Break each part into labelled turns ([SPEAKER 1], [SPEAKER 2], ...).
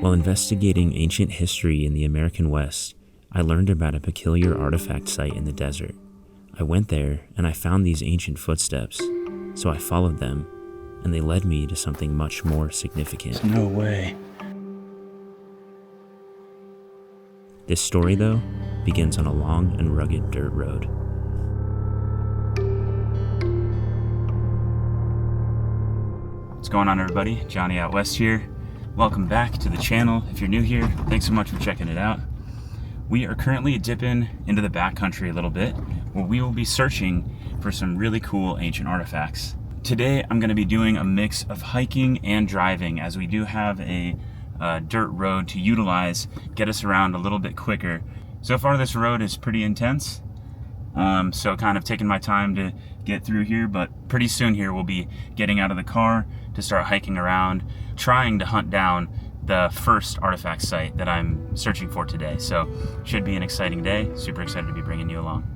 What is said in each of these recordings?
[SPEAKER 1] While investigating ancient history in the American West, I learned about a peculiar artifact site in the desert. I went there and I found these ancient footsteps, so I followed them, and they led me to something much more significant.
[SPEAKER 2] No way.
[SPEAKER 1] This story, though, begins on a long and rugged dirt road.
[SPEAKER 2] What's going on, everybody? Johnny out west here. Welcome back to the channel. If you're new here, thanks so much for checking it out. We are currently dipping into the backcountry a little bit, where we will be searching for some really cool ancient artifacts. Today, I'm going to be doing a mix of hiking and driving, as we do have a dirt road to utilize, get us around a little bit quicker. So far, this road is pretty intense, so kind of taking my time to get through here, but pretty soon here we'll be getting out of the car to start hiking around, trying to hunt down the first artifact site that I'm searching for today. So should be an exciting day. Super excited to be bringing you along.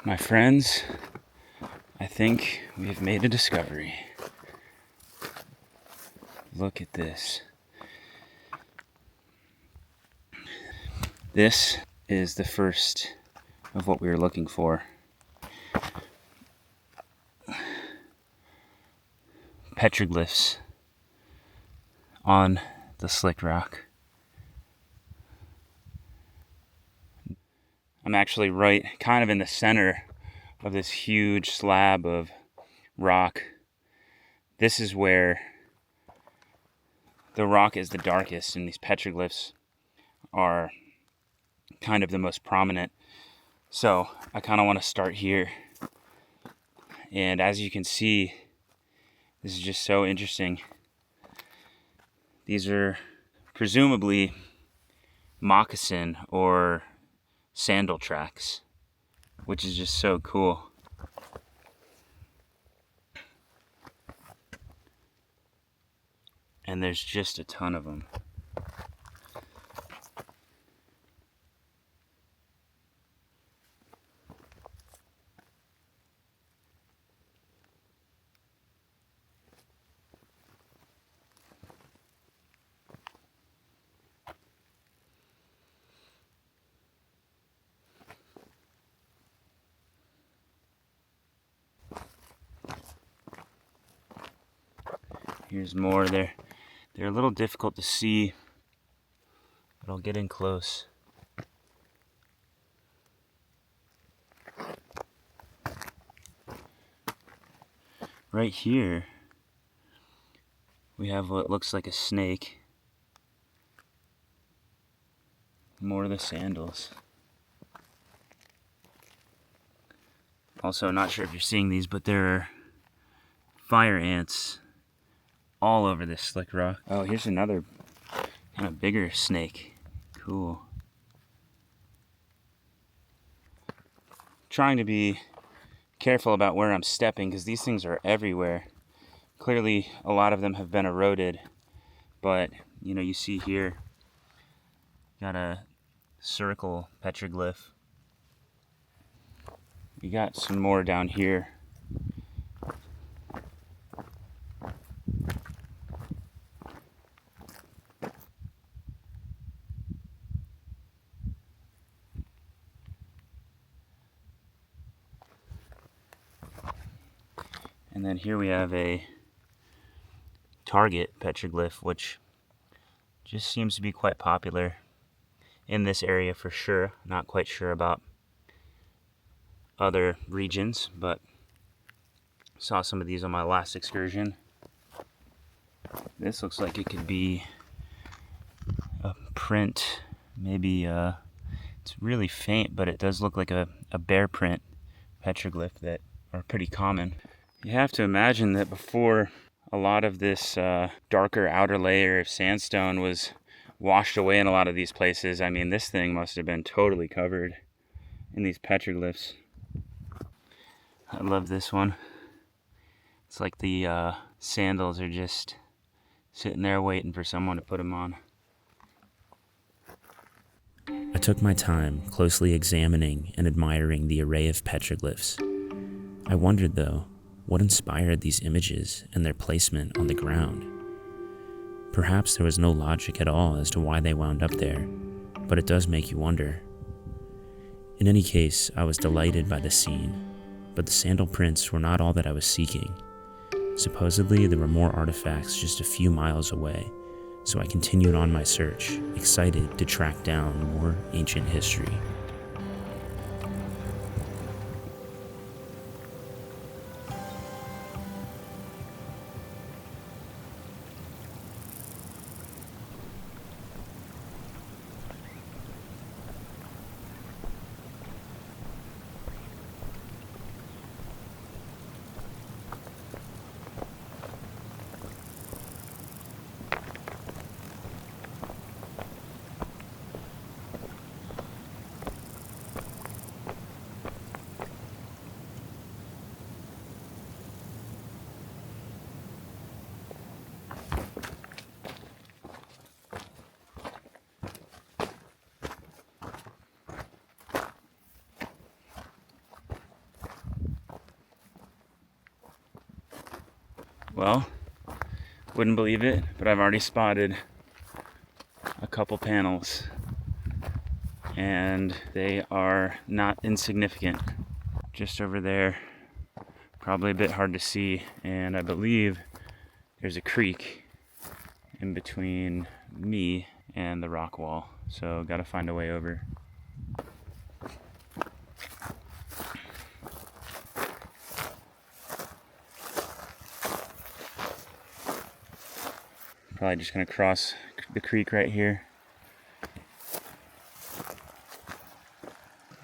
[SPEAKER 2] My friends, I think we have made a discovery. Look at this. This is the first of what we were looking for. Petroglyphs on the slick rock. I'm actually right kind of in the center of this huge slab of rock. This is where the rock is the darkest, and these petroglyphs are kind of the most prominent. So I kind of want to start here. And as you can see, this is just so interesting. These are presumably moccasin or sandal tracks, which is just so cool. And there's just a ton of them. Here's more. They're a little difficult to see, but I'll get in close. Right here, we have what looks like a snake. More of the sandals. Also, not sure if you're seeing these, but there are fire ants all over this slick rock. Oh, here's another kind of bigger snake. Cool. Trying to be careful about where I'm stepping, because these things are everywhere. Clearly, a lot of them have been eroded, but you see here, got a circle petroglyph. We got some more down here. And then here we have a target petroglyph, which just seems to be quite popular in this area for sure. Not quite sure about other regions, but saw some of these on my last excursion. This looks like it could be a print, maybe it's really faint, but it does look like a bear print petroglyph that are pretty common. You have to imagine that before a lot of this darker outer layer of sandstone was washed away in a lot of these places, I mean, this thing must have been totally covered in these petroglyphs. I love this one. It's like the sandals are just sitting there waiting for someone to put them on.
[SPEAKER 1] I took my time closely examining and admiring the array of petroglyphs. I wondered, though, what inspired these images and their placement on the ground. Perhaps there was no logic at all as to why they wound up there, but it does make you wonder. In any case, I was delighted by the scene, but the sandal prints were not all that I was seeking. Supposedly, there were more artifacts just a few miles away, so I continued on my search, excited to track down more ancient history.
[SPEAKER 2] Well, wouldn't believe it, but I've already spotted a couple panels, and they are not insignificant. Just over there, probably a bit hard to see, and I believe there's a creek in between me and the rock wall, so gotta find a way over. Probably just gonna cross the creek right here.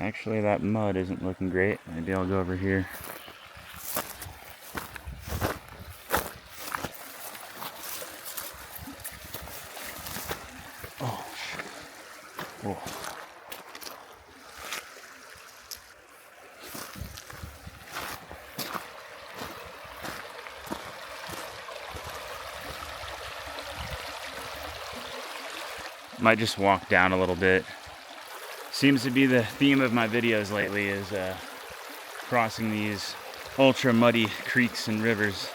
[SPEAKER 2] Actually, that mud isn't looking great. Maybe I'll go over here. Oh. Oh. Might just walk down a little bit. Seems to be the theme of my videos lately is crossing these ultra muddy creeks and rivers.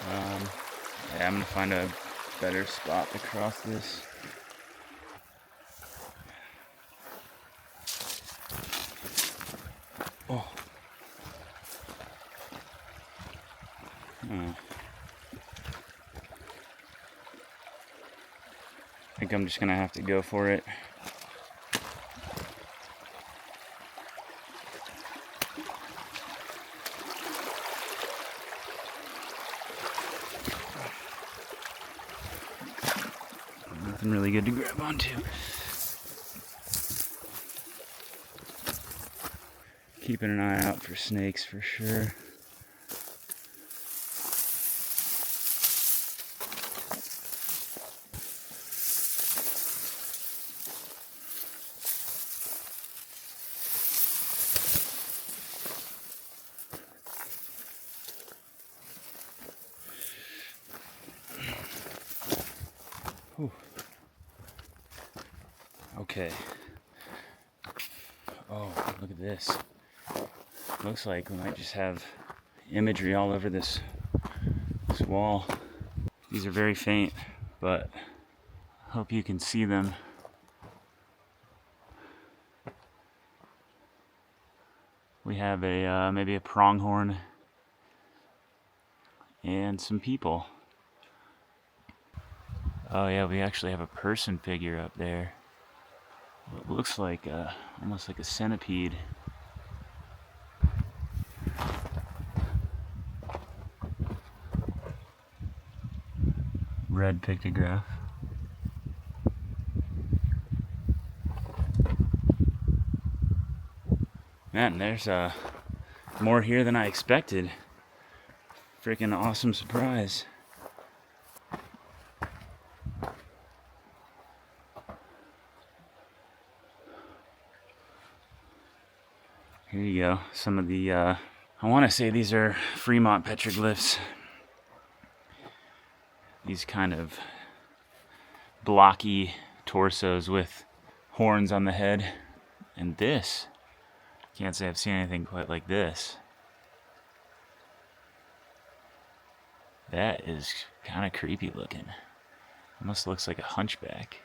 [SPEAKER 2] Yeah, I'm gonna find a better spot to cross this. Oh. I think I'm just gonna have to go for it. Nothing really good to grab onto. Keeping an eye out for snakes for sure. Whew. Okay. Oh, look at this. Looks like we might just have imagery all over this wall. These are very faint, but I hope you can see them. We have a maybe a pronghorn and some people. Oh yeah, we actually have a person figure up there. It looks like almost like a centipede. Red pictograph. Man, there's more here than I expected. Freaking awesome surprise. Here you go. Some of the, I want to say these are Fremont petroglyphs. These kind of blocky torsos with horns on the head. And this, can't say I've seen anything quite like this. That is kind of creepy looking. Almost looks like a hunchback.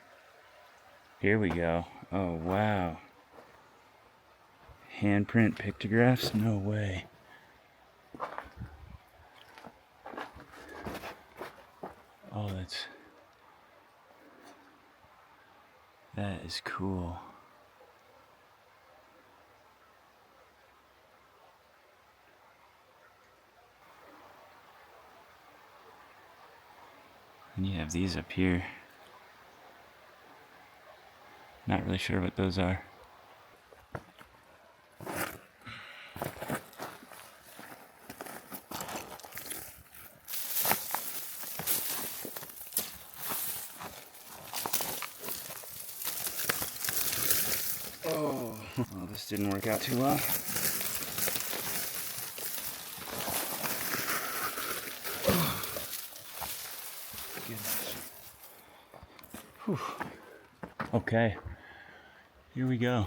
[SPEAKER 2] Here we go. Oh, wow. Handprint pictographs? No way. Oh, that is cool. And you have these up here. Not really sure what those are. Oh, well, this didn't work out too well. Goodness. Whew. Okay, here we go.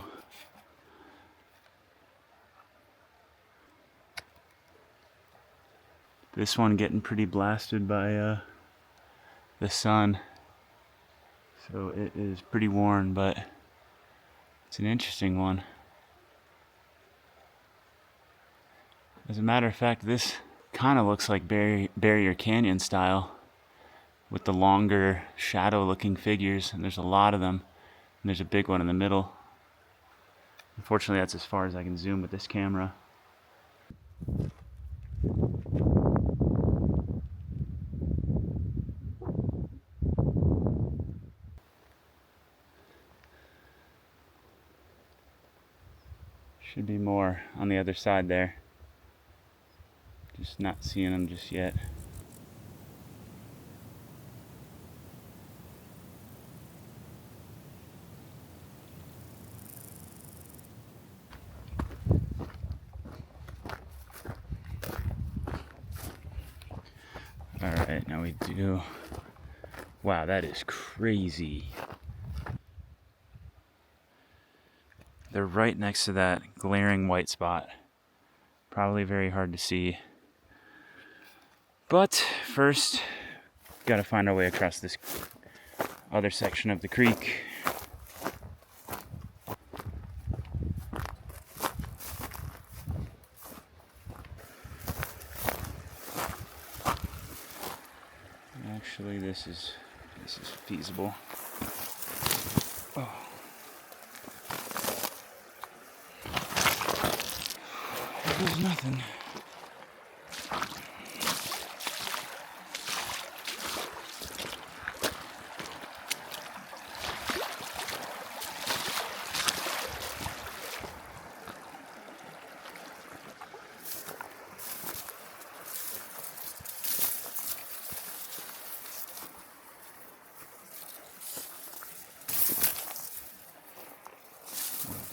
[SPEAKER 2] This one getting pretty blasted by the sun, so it is pretty worn, but it's an interesting one. As a matter of fact, this kind of looks like Barrier Canyon style, with the longer shadow looking figures, and there's a lot of them, and there's a big one in the middle. Unfortunately, that's as far as I can zoom with this camera. Should be more on the other side there. Just not seeing them just yet. All right, now we do. Wow, that is crazy. They're right next to that glaring white spot. Probably very hard to see. But first, gotta find our way across this other section of the creek. Actually, this is feasible. Oh. There's nothing.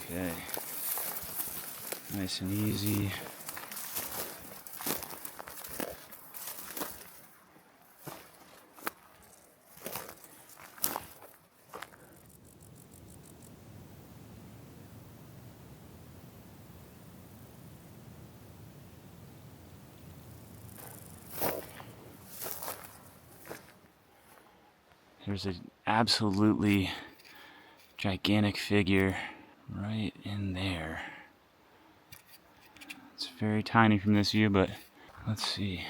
[SPEAKER 2] Okay. Nice and easy. There's an absolutely gigantic figure right in there. It's very tiny from this view, but let's see.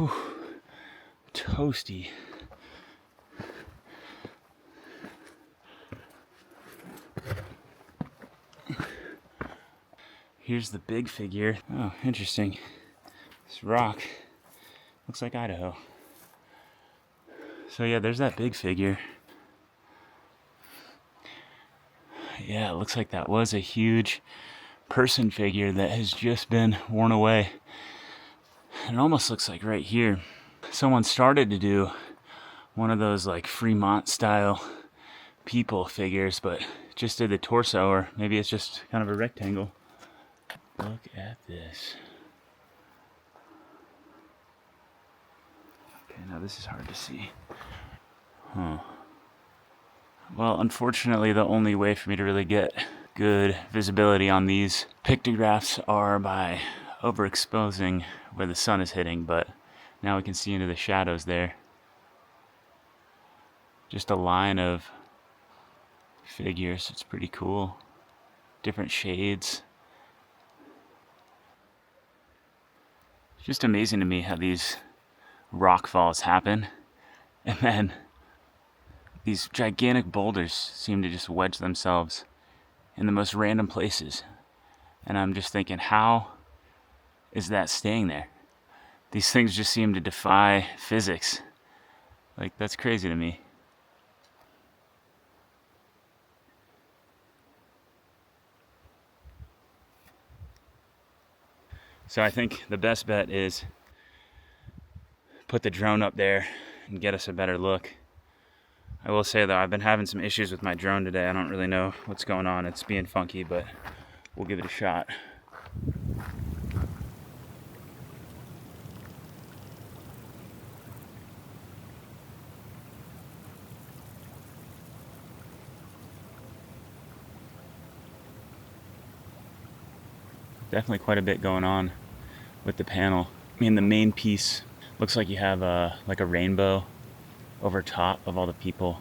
[SPEAKER 2] Whew. Toasty. Here's the big figure. Oh, interesting. This rock looks like Idaho. So yeah, there's that big figure. Yeah, it looks like that was a huge person figure that has just been worn away. It almost looks like right here, someone started to do one of those like Fremont style people figures, but just did the torso, or maybe it's just kind of a rectangle. Look at this. Okay, now this is hard to see. Huh. Well, unfortunately, the only way for me to really get good visibility on these pictographs are by overexposing where the sun is hitting, but now we can see into the shadows there. Just a line of figures. It's pretty cool. Different shades. It's just amazing to me how these rock falls happen, and then these gigantic boulders seem to just wedge themselves in the most random places. And I'm just thinking, how is that staying there? These things just seem to defy physics. Like, that's crazy to me. So I think the best bet is put the drone up there and get us a better look. I will say though, I've been having some issues with my drone today. I don't really know what's going on. It's being funky, but we'll give it a shot. Definitely quite a bit going on with the panel. I mean, the main piece looks like you have like a rainbow over top of all the people.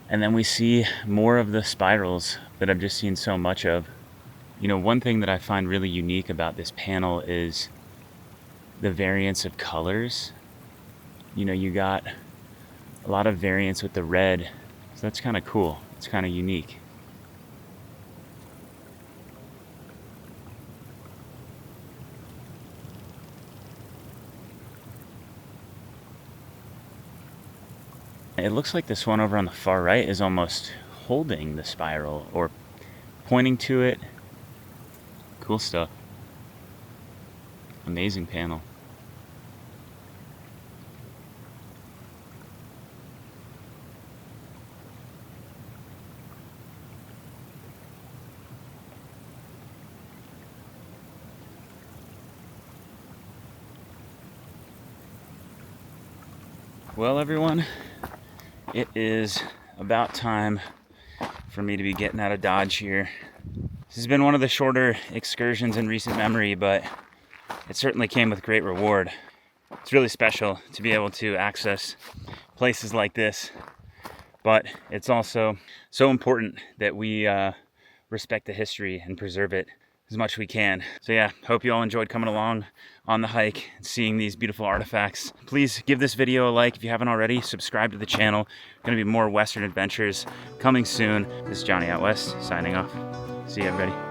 [SPEAKER 2] And then we see more of the spirals that I've just seen so much of. You know, one thing that I find really unique about this panel is the variance of colors. You know, you got a lot of variance with the red, so that's kind of cool. It's kind of unique. It looks like this one over on the far right is almost holding the spiral or pointing to it. Cool stuff. Amazing panel. Well, everyone, it is about time for me to be getting out of Dodge here. This has been one of the shorter excursions in recent memory, but it certainly came with great reward. It's really special to be able to access places like this, but it's also so important that we respect the history and preserve it as much as we can. So yeah, hope you all enjoyed coming along on the hike and seeing these beautiful artifacts. Please give this video a like if you haven't already. Subscribe to the channel. Gonna be more Western adventures coming soon. This is Johnny Out West signing off. See you, everybody.